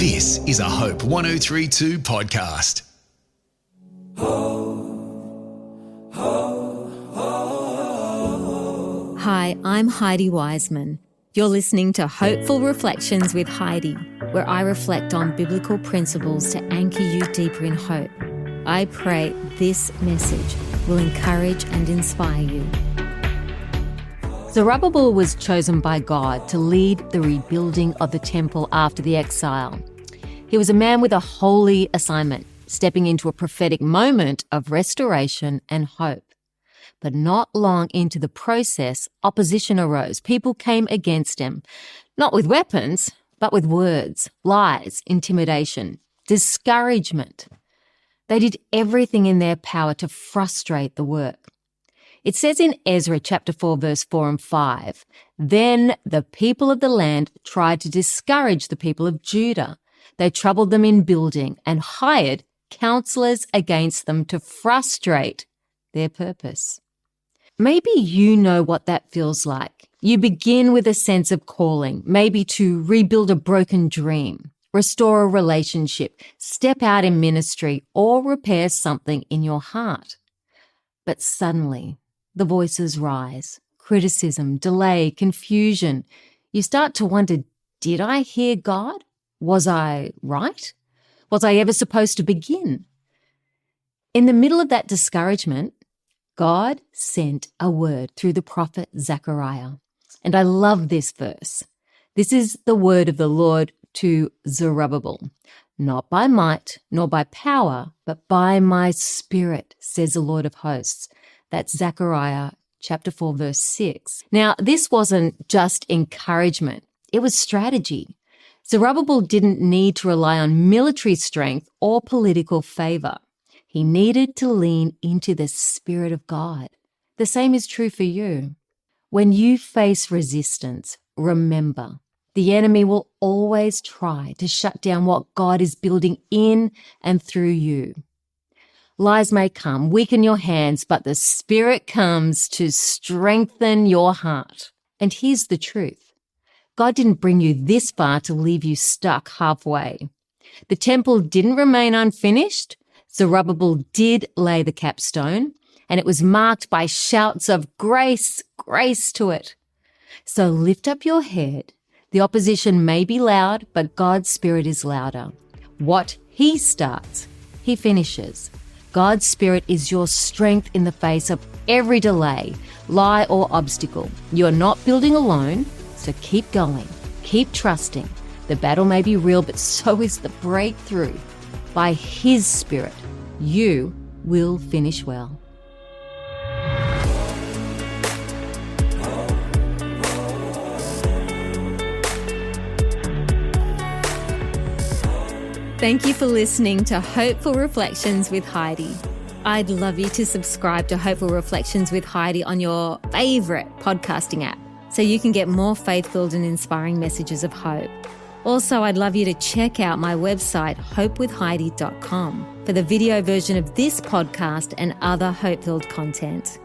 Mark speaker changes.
Speaker 1: This is a Hope 1032 podcast.
Speaker 2: Hi, I'm Heidi Wiseman. You're listening to Hopeful Reflections with Heidi, where I reflect on biblical principles to anchor you deeper in hope. I pray this message will encourage and inspire you. Zerubbabel was chosen by God to lead the rebuilding of the temple after the exile. He was a man with a holy assignment, stepping into a prophetic moment of restoration and hope. But not long into the process, opposition arose. People came against him, not with weapons, but with words, lies, intimidation, discouragement. They did everything in their power to frustrate the work. It says in Ezra chapter 4, verse 4 and 5, "Then the people of the land tried to discourage the people of Judah. They troubled them in building and hired counselors against them to frustrate their purpose." Maybe you know what that feels like. You begin with a sense of calling, maybe to rebuild a broken dream, restore a relationship, step out in ministry, or repair something in your heart. But suddenly, the voices rise, criticism, delay, confusion. You start to wonder, did I hear God? Was I right? Was I ever supposed to begin? In the middle of that discouragement, God sent a word through the prophet Zechariah. And I love this verse. This is the word of the Lord to Zerubbabel. "Not by might, nor by power, but by my spirit, says the Lord of hosts." That's Zechariah chapter 4, verse 6. Now, this wasn't just encouragement. It was strategy. Zerubbabel didn't need to rely on military strength or political favor. He needed to lean into the Spirit of God. The same is true for you. When you face resistance, remember, the enemy will always try to shut down what God is building in and through you. Lies may come, weaken your hands, but the Spirit comes to strengthen your heart. And here's the truth. God didn't bring you this far to leave you stuck halfway. The temple didn't remain unfinished. Zerubbabel did lay the capstone, and it was marked by shouts of grace, grace to it. So lift up your head. The opposition may be loud, but God's Spirit is louder. What He starts, He finishes. God's Spirit is your strength in the face of every delay, lie, or obstacle. You are not building alone, so keep going, keep trusting. The battle may be real, but so is the breakthrough. By His Spirit, you will finish well. Thank you for listening to Hopeful Reflections with Heidi. I'd love you to subscribe to Hopeful Reflections with Heidi on your favorite podcasting app so you can get more faith-filled and inspiring messages of hope. Also, I'd love you to check out my website, hopewithheidi.com, for the video version of this podcast and other hope-filled content.